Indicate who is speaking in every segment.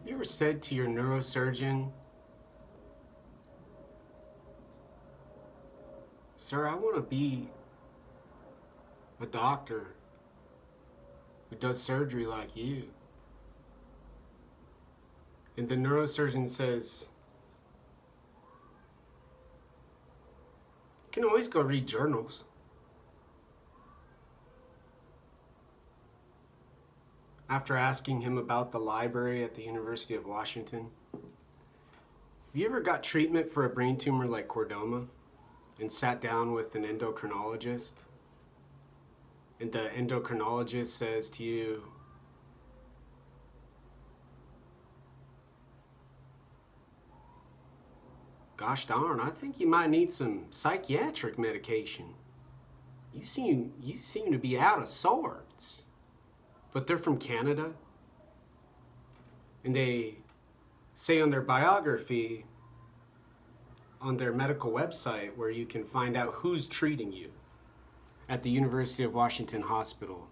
Speaker 1: You ever said to your neurosurgeon, "Sir, I want to be a doctor who does surgery like you"? And the neurosurgeon says, "You can always go read journals." After asking him about the library at the University of Washington, have you ever got treatment for a brain tumor like chordoma and sat down with an endocrinologist? And the endocrinologist says to you, "Gosh darn, I think you might need some psychiatric medication. You seem to be out of sorts." But they're from Canada, and they say on their biography, on their medical website, where you can find out who's treating you at the University of Washington Hospital.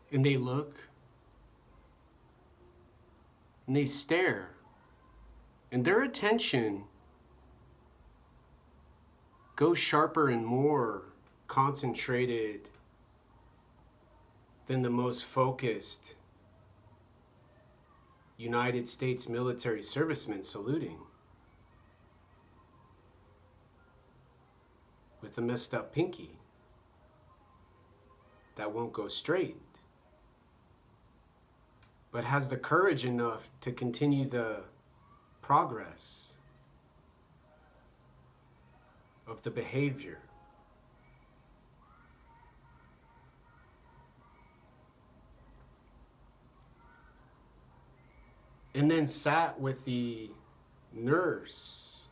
Speaker 1: And they look, and they stare, and their attention goes sharper and more concentrated than the most focused United States military servicemen saluting with a messed up pinky that won't go straight, but has the courage enough to continue the progress of the behavior. And then sat with the nurse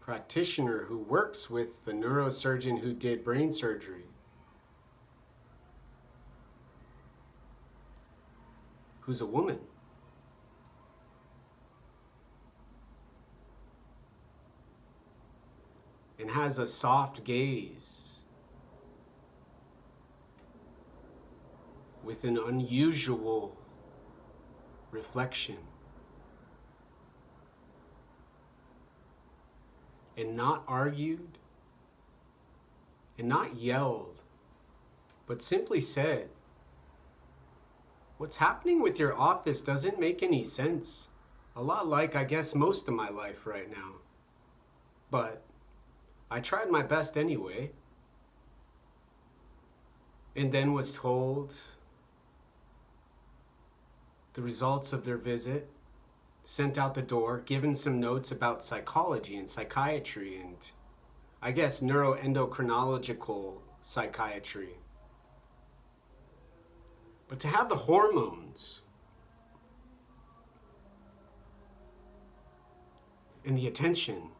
Speaker 1: practitioner who works with the neurosurgeon who did brain surgery, who's a woman. And has a soft gaze with an unusual reflection. And not argued, and not yelled, but simply said, "What's happening with your office doesn't make any sense. A lot like, I guess, most of my life right now. But I tried my best anyway." And then was told the results of their visit, sent out the door, given some notes about psychology and psychiatry and, I guess, neuroendocrinological psychiatry. But to have the hormones and the attention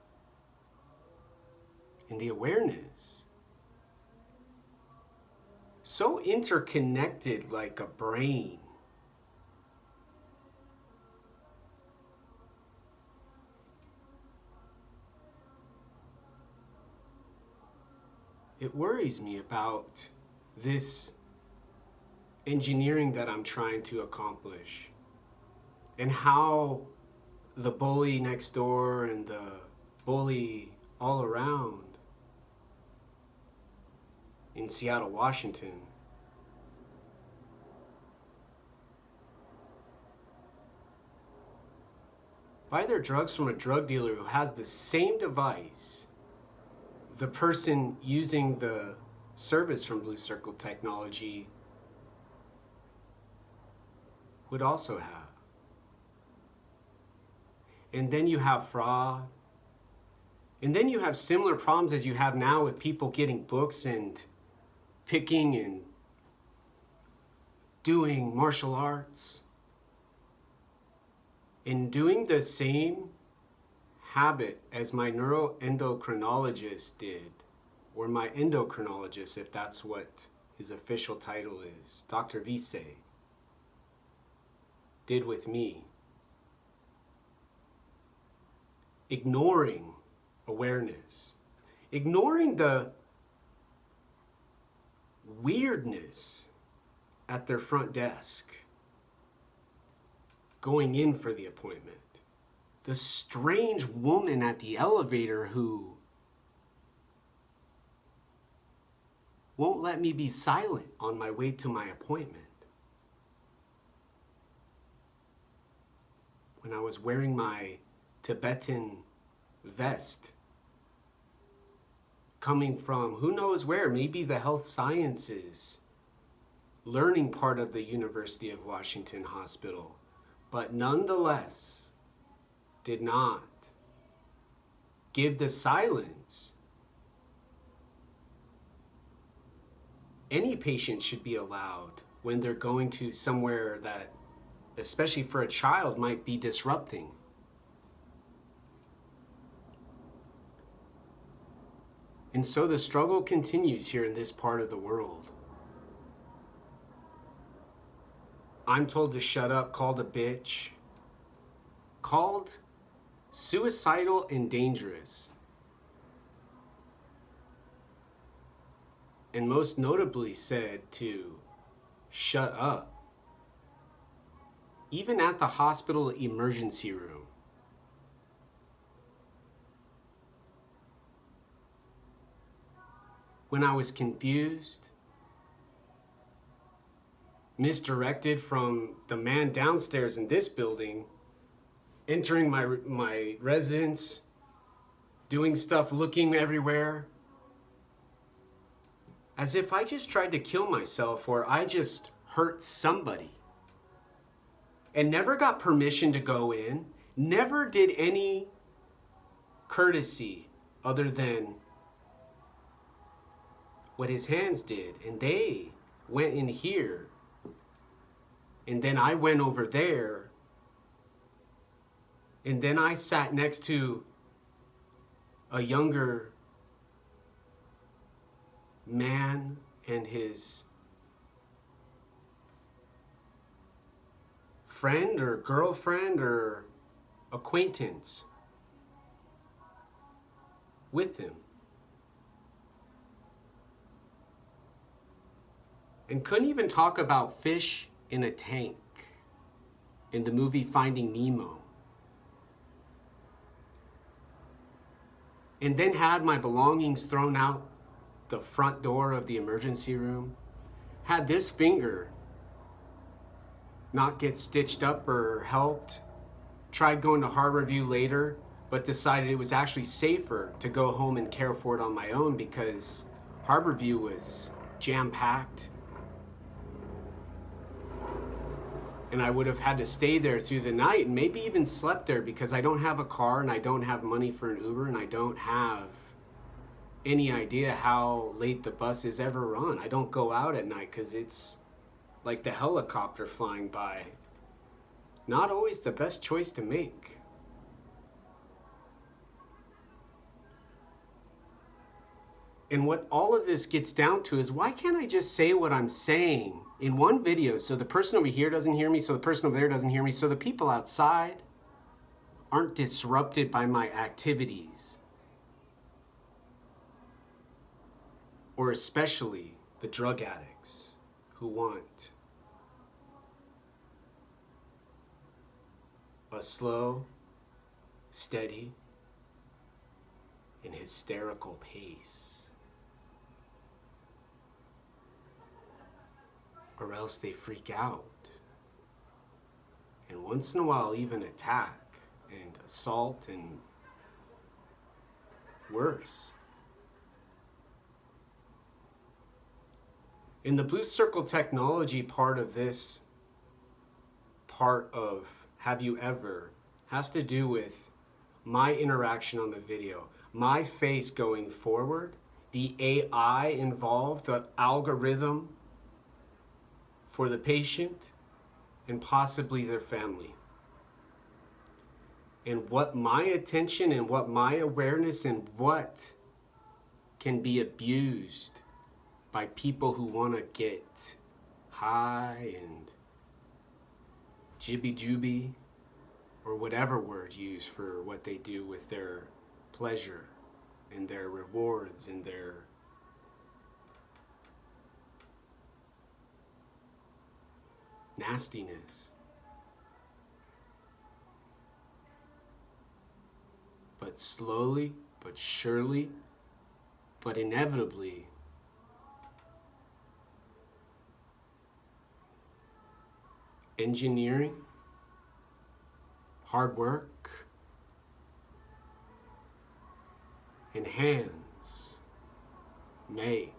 Speaker 1: and the awareness so interconnected like a brain, it worries me about this engineering that I'm trying to accomplish, and how the bully next door and the bully all around in Seattle, Washington buy their drugs from a drug dealer who has the same device the person using the service from Blue Circle Technology would also have. And then you have fraud. And then you have similar problems as you have now with people getting books and picking and doing martial arts and doing the same habit as my neuroendocrinologist did, or my endocrinologist, if that's what his official title is, Dr. Vise, did with me. Ignoring awareness, ignoring the weirdness at their front desk, going in for the appointment. The strange woman at the elevator who won't let me be silent on my way to my appointment. When I was wearing my Tibetan vest, coming from who knows where, maybe the health sciences learning part of the University of Washington Hospital, but nonetheless did not give the silence. Any patient should be allowed when they're going to somewhere that, especially for a child, might be disrupting. And so the struggle continues here in this part of the world. I'm told to shut up, called a bitch, called suicidal and dangerous. And most notably said to shut up. Even at the hospital emergency room. When I was confused, misdirected from the man downstairs in this building, entering my residence, doing stuff, looking everywhere, as if I just tried to kill myself or I just hurt somebody. And never got permission to go in, never did any courtesy other than what his hands did. And they went in here, and then I went over there, and then I sat next to a younger man and his friend or girlfriend or acquaintance with him. And couldn't even talk about fish in a tank in the movie Finding Nemo. And then had my belongings thrown out the front door of the emergency room. Had this finger not get stitched up or helped. Tried going to Harborview later, but decided it was actually safer to go home and care for it on my own because Harborview was jam-packed. And I would have had to stay there through the night and maybe even slept there because I don't have a car and I don't have money for an Uber and I don't have any idea how late the buses ever run. I don't go out at night because it's like the helicopter flying by. Not always the best choice to make. And what all of this gets down to is, why can't I just say what I'm saying in one video so the person over here doesn't hear me, so the person over there doesn't hear me, so the people outside aren't disrupted by my activities? Or especially the drug addicts who want a slow, steady, and hysterical pace. Or else they freak out. And once in a while even attack and assault and worse. In the Blue Circle technology part of this part of Have You Ever has to do with my interaction on the video, my face going forward, the AI involved, the algorithm for the patient and possibly their family. And what my attention and what my awareness and what can be abused by people who want to get high and jibby-jubby, or whatever word used for what they do with their pleasure and their rewards and their nastiness. But slowly, but surely, but inevitably, engineering, hard work, and hands make